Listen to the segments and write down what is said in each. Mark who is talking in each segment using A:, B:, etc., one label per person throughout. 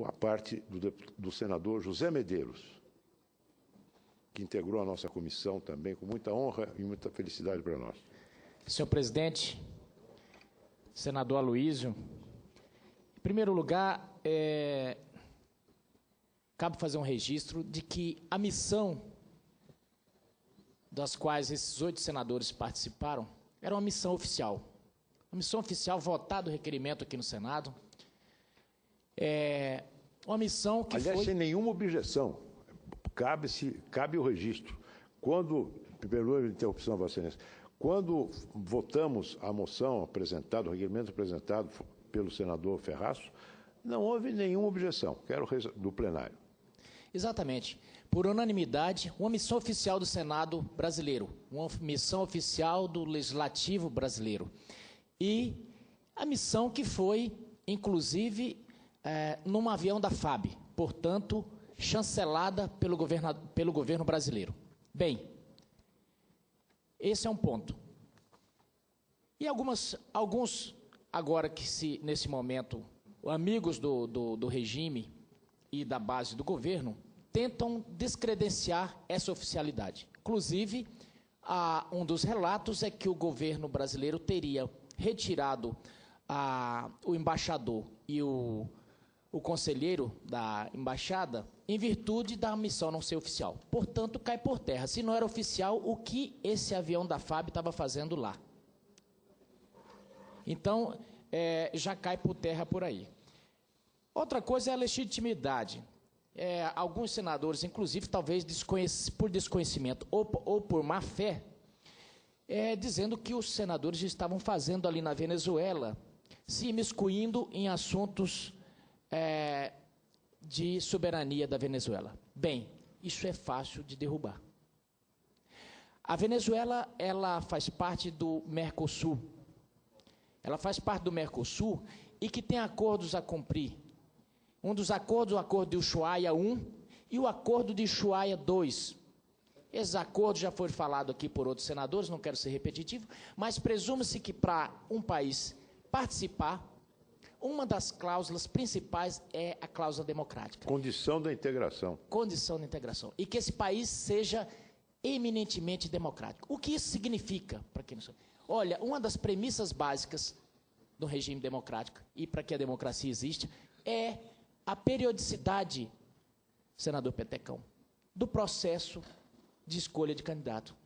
A: A parte do senador José Medeiros, que integrou a nossa comissão também com muita honra e muita felicidade para nós.
B: Senhor presidente, senador Aloísio, em primeiro lugar, cabe fazer um registro de que a missão das quais esses 8 senadores participaram era uma missão oficial. Uma missão oficial votada o requerimento aqui no Senado. Uma missão que
A: aliás, sem nenhuma objeção. Cabe o registro. Quando, perdoe a interrupção, Vossa Excelência, quando votamos a moção apresentada, o requerimento apresentado pelo senador Ferraço, não houve nenhuma objeção, quero do plenário.
B: Exatamente. Por unanimidade, uma missão oficial do Senado brasileiro, uma missão oficial do Legislativo brasileiro. E a missão que foi, inclusive, num avião da FAB, portanto, chancelada pelo governo brasileiro. Bem, esse é um ponto. E alguns, agora que nesse momento, amigos do regime e da base do governo, tentam descredenciar essa oficialidade. Inclusive, um dos relatos é que o governo brasileiro teria retirado o embaixador e o conselheiro da embaixada em virtude da missão não ser oficial. Portanto, cai por terra. Se não era oficial, o que esse avião da FAB estava fazendo lá? Então, já cai por terra por aí. Outra coisa é a legitimidade. Alguns senadores, inclusive, talvez por desconhecimento ou por má fé, dizendo que os senadores estavam fazendo ali na Venezuela, se imiscuindo em assuntos de soberania da Venezuela. Bem, isso é fácil de derrubar. A Venezuela, ela faz parte do Mercosul. Ela faz parte do Mercosul e que tem acordos a cumprir. Um dos acordos, o acordo de Ushuaia I e o acordo de Ushuaia II. Esses acordos já foram falados aqui por outros senadores, não quero ser repetitivo, mas presume-se que para um país participar, uma das cláusulas principais é a cláusula democrática.
A: Condição da integração.
B: Condição da integração. E que esse país seja eminentemente democrático. O que isso significa? Para quem não sabe? Olha, uma das premissas básicas do regime democrático, e para que a democracia exista, é a periodicidade, senador Petecão, do processo de escolha de candidato,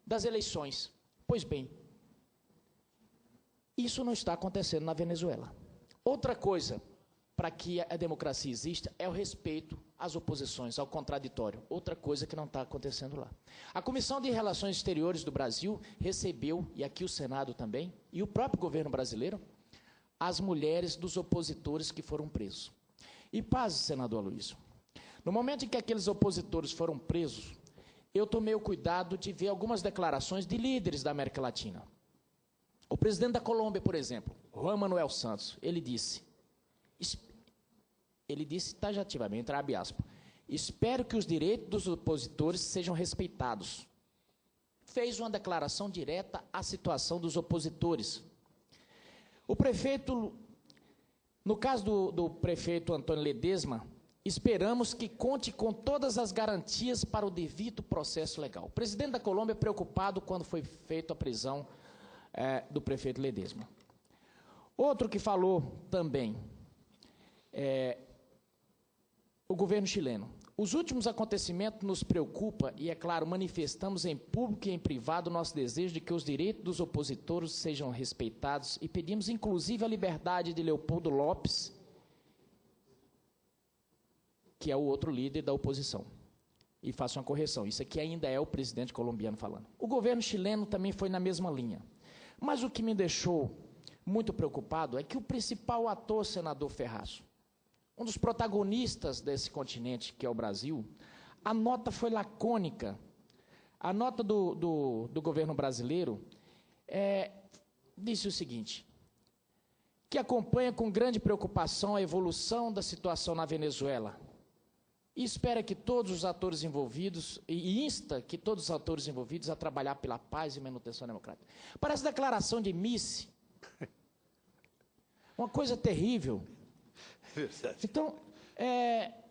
B: das eleições. Pois bem, isso não está acontecendo na Venezuela. Outra coisa, para que a democracia exista, é o respeito às oposições, ao contraditório. Outra coisa que não está acontecendo lá. A Comissão de Relações Exteriores do Brasil recebeu, e aqui o Senado também, e o próprio governo brasileiro, as mulheres dos opositores que foram presos. E paz, senador Aloísio, no momento em que aqueles opositores foram presos, eu tomei o cuidado de ver algumas declarações de líderes da América Latina. O presidente da Colômbia, por exemplo, Juan Manuel Santos, ele disse tajativamente, abre aspas, espero que os direitos dos opositores sejam respeitados. Fez uma declaração direta à situação dos opositores. O prefeito, no caso do prefeito Antônio Ledesma, esperamos que conte com todas as garantias para o devido processo legal. O presidente da Colômbia preocupado quando foi feita a prisão do prefeito Ledesma. Outro que falou também, o governo chileno. Os últimos acontecimentos nos preocupam e, é claro, manifestamos em público e em privado o nosso desejo de que os direitos dos opositores sejam respeitados e pedimos, inclusive, a liberdade de Leopoldo Lopes, que é o outro líder da oposição. E faço uma correção, isso aqui ainda é o presidente colombiano falando. O governo chileno também foi na mesma linha. Mas o que me deixou muito preocupado é que o principal ator, senador Ferraço, um dos protagonistas desse continente, que é o Brasil, a nota foi lacônica. A nota do governo brasileiro disse o seguinte, que acompanha com grande preocupação a evolução da situação na Venezuela e espera que todos os atores envolvidos, e insta que todos os atores envolvidos a trabalhar pela paz e manutenção democrática. Parece declaração de Miss. Uma coisa terrível.
A: Verdade.
B: Então,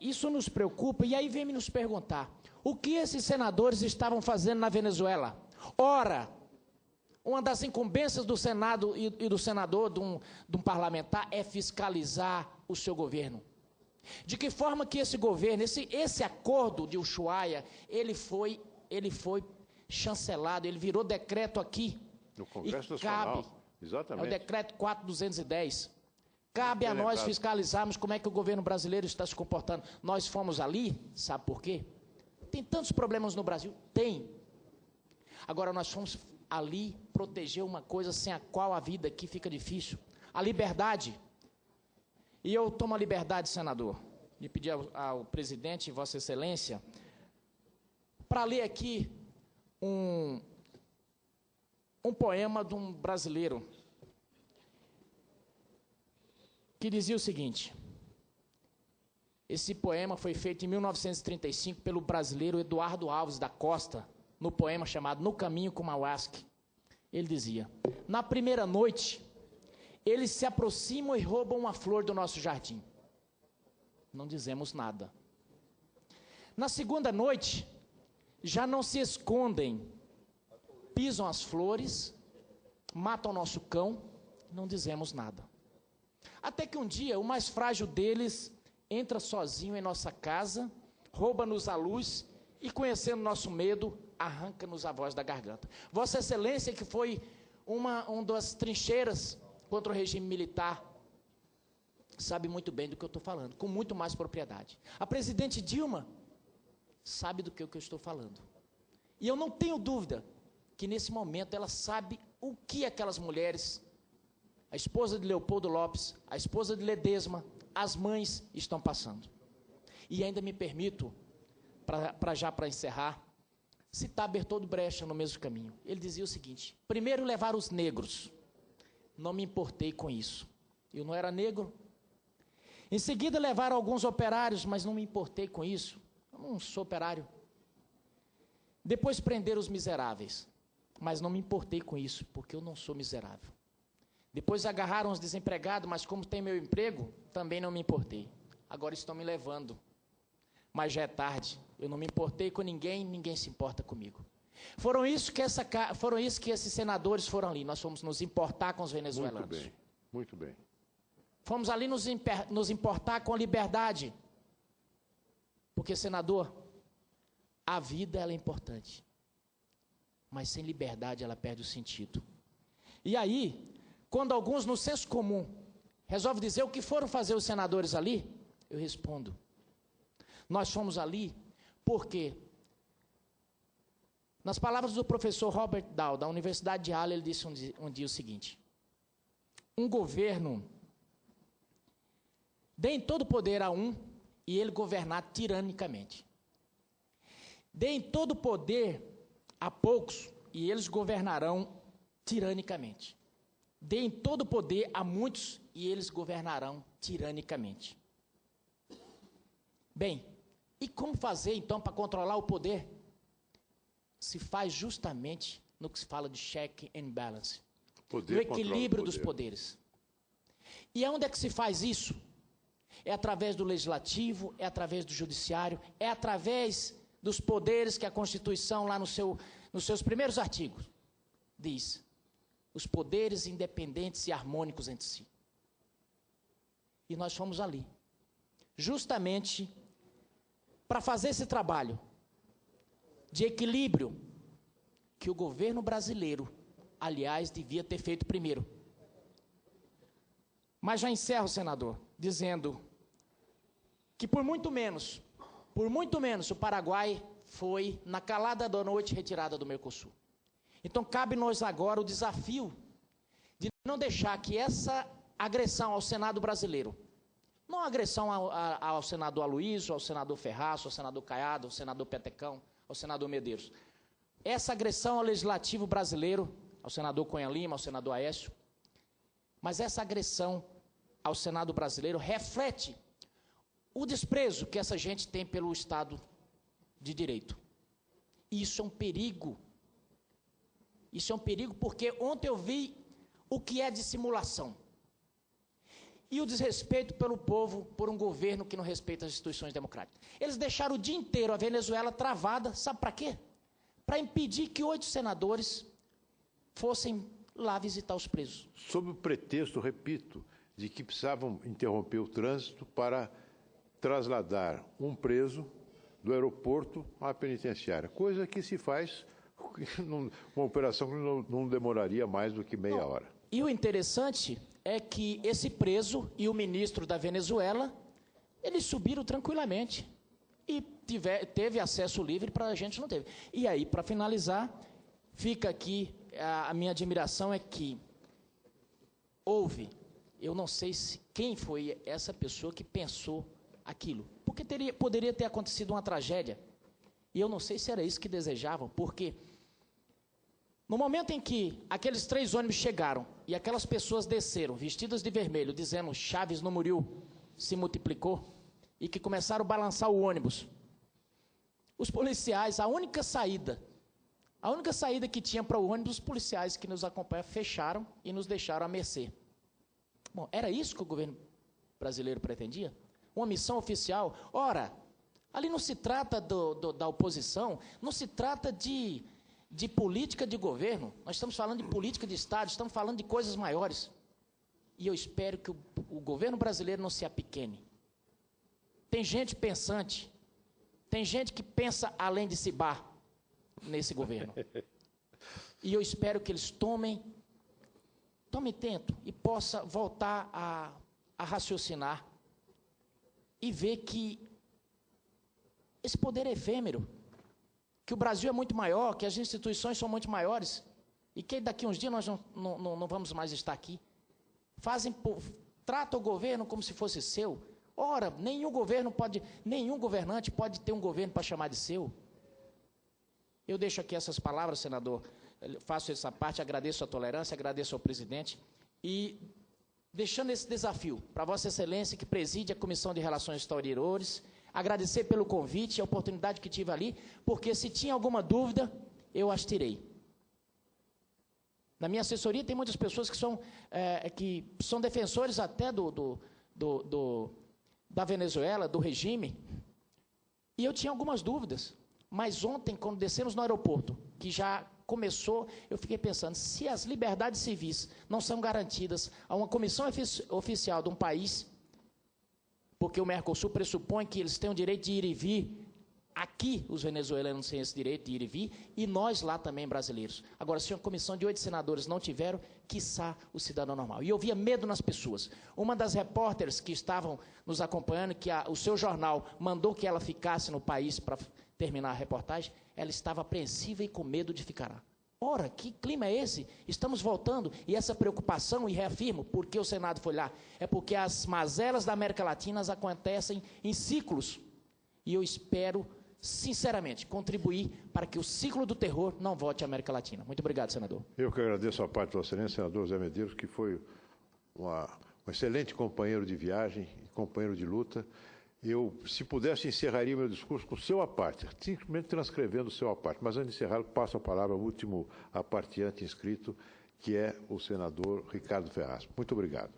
B: isso nos preocupa, e aí vem me nos perguntar, o que esses senadores estavam fazendo na Venezuela? Ora, uma das incumbências do Senado e do senador, de um parlamentar, é fiscalizar o seu governo. De que forma que esse governo, esse acordo de Ushuaia, ele foi chancelado, ele virou decreto aqui.
A: No Congresso Nacional, exatamente.
B: É o decreto 4210. Cabe a nós fiscalizarmos como é que o governo brasileiro está se comportando. Nós fomos ali, sabe por quê? Tem tantos problemas no Brasil? Tem. Agora, nós fomos ali proteger uma coisa sem a qual a vida aqui fica difícil. A liberdade. E eu tomo a liberdade, senador, de pedir ao presidente, Vossa Excelência, para ler aqui um poema de um brasileiro que dizia o seguinte. Esse poema foi feito em 1935 pelo brasileiro Eduardo Alves da Costa, no poema chamado No Caminho com Mauasque. Ele dizia: na primeira noite, eles se aproximam e roubam uma flor do nosso jardim. Não dizemos nada. Na segunda noite, já não se escondem, pisam as flores, matam nosso cão, não dizemos nada. Até que um dia, o mais frágil deles entra sozinho em nossa casa, rouba-nos a luz e, conhecendo nosso medo, arranca-nos a voz da garganta. Vossa Excelência, que foi uma das trincheiras contra o regime militar, sabe muito bem do que eu estou falando, com muito mais propriedade. A presidente Dilma sabe do que eu estou falando. E eu não tenho dúvida que, nesse momento, ela sabe o que aquelas mulheres, a esposa de Leopoldo Lopes, a esposa de Ledesma, as mães estão passando. E ainda me permito, para encerrar, citar Bertoldo Brecht no mesmo caminho. Ele dizia o seguinte: primeiro levar os negros, não me importei com isso. Eu não era negro. Em seguida levar alguns operários, mas não me importei com isso. Eu não sou operário. Depois prender os miseráveis, mas não me importei com isso, porque eu não sou miserável. Depois agarraram os desempregados, mas como tem meu emprego, também não me importei. Agora estão me levando, mas já é tarde. Eu não me importei com ninguém, ninguém se importa comigo. Foram isso que esses senadores foram ali. Nós fomos nos importar com os venezuelanos.
A: Muito bem, muito bem.
B: Fomos ali nos importar com a liberdade. Porque, senador, a vida ela é importante, mas sem liberdade ela perde o sentido. E aí, quando alguns no senso comum resolvem dizer o que foram fazer os senadores ali, eu respondo: nós fomos ali porque, nas palavras do professor Robert Dahl, da Universidade de Yale, ele disse um dia o seguinte: um governo dê todo o poder a um e ele governar tiranicamente. Deem todo o poder a poucos e eles governarão tiranicamente. Deem todo o poder a muitos e eles governarão tiranicamente. Bem, e como fazer então para controlar o poder? Se faz justamente no que se fala de check and balance, no equilíbrio dos poderes. E aonde é que se faz isso? É através do legislativo, é através do judiciário, é através dos poderes que a Constituição, lá nos seus primeiros artigos, diz: os poderes independentes e harmônicos entre si. E nós fomos ali, justamente para fazer esse trabalho de equilíbrio que o governo brasileiro, aliás, devia ter feito primeiro. Mas já encerro, senador, dizendo que por muito menos, o Paraguai foi, na calada da noite, retirada do Mercosul. Então, cabe-nos agora o desafio de não deixar que essa agressão ao Senado brasileiro, não a agressão ao senador Aloysio, ao senador Ferraz, ao senador Caiado, ao senador Petecão, ao senador Medeiros, essa agressão ao legislativo brasileiro, ao senador Cunha Lima, ao senador Aécio, mas essa agressão ao Senado brasileiro reflete o desprezo que essa gente tem pelo Estado de Direito. Isso é um perigo. Isso é um perigo porque ontem eu vi o que é dissimulação. e o desrespeito pelo povo por um governo que não respeita as instituições democráticas. Eles deixaram o dia inteiro a Venezuela travada, sabe para quê? Para impedir que 8 senadores fossem lá visitar os presos.
A: Sob o pretexto, repito, de que precisavam interromper o trânsito para trasladar um preso do aeroporto à penitenciária, coisa que se faz, uma operação que não demoraria mais do que meia hora.
B: E o interessante é que esse preso e o ministro da Venezuela, eles subiram tranquilamente e teve acesso livre, para a gente não teve. E aí, para finalizar, fica aqui a minha admiração é que houve, eu não sei quem foi essa pessoa que pensou aquilo, porque poderia ter acontecido uma tragédia, e eu não sei se era isso que desejavam, porque no momento em que aqueles 3 ônibus chegaram e aquelas pessoas desceram, vestidas de vermelho, dizendo Chaves no Muril se multiplicou, e que começaram a balançar o ônibus, os policiais, a única saída que tinha para o ônibus, os policiais que nos acompanham fecharam e nos deixaram à mercê. Bom, era isso que o governo brasileiro pretendia? Uma missão oficial? Ora, ali não se trata da oposição, não se trata de política de governo, nós estamos falando de política de Estado, estamos falando de coisas maiores. E eu espero que o governo brasileiro não se apequene. Tem gente pensante, tem gente que pensa além de Cibar nesse governo. E eu espero que eles tomem tento e possa voltar a raciocinar e ver que esse poder é efêmero, que o Brasil é muito maior, que as instituições são muito maiores, e que daqui a uns dias nós não vamos mais estar aqui. Trata o governo como se fosse seu. Ora, nenhum governante pode ter um governo para chamar de seu. Eu deixo aqui essas palavras, senador, faço essa parte, agradeço a tolerância, agradeço ao presidente, e deixando esse desafio para Vossa Excelência, que preside a Comissão de Relações Exteriores, agradecer pelo convite, a oportunidade que tive ali, porque se tinha alguma dúvida, eu as tirei. Na minha assessoria tem muitas pessoas que são defensores até da Venezuela, do regime, e eu tinha algumas dúvidas. Mas ontem, quando descemos no aeroporto, que já começou, eu fiquei pensando, se as liberdades civis não são garantidas a uma comissão oficial de um país, porque o Mercosul pressupõe que eles têm o direito de ir e vir, aqui os venezuelanos têm esse direito de ir e vir, e nós lá também brasileiros. Agora, se uma comissão de 8 senadores não tiveram, quiçá o cidadão normal. E eu via medo nas pessoas. Uma das repórteres que estavam nos acompanhando, que o seu jornal mandou que ela ficasse no país para terminar a reportagem, ela estava apreensiva e com medo de ficar lá. Ora, que clima é esse? Estamos voltando, e essa preocupação, e reafirmo, porque o Senado foi lá, é porque as mazelas da América Latina acontecem em ciclos, e eu espero, sinceramente, contribuir para que o ciclo do terror não volte à América Latina. Muito obrigado, senador.
A: Eu que agradeço a parte do Vossa Excelência, senador José Medeiros, que foi um excelente companheiro de viagem, companheiro de luta. Eu, se pudesse, encerraria meu discurso com o seu aparte, simplesmente transcrevendo o seu aparte. Mas, antes de encerrar, passo a palavra ao último aparteante inscrito, que é o senador Ricardo Ferraz. Muito obrigado.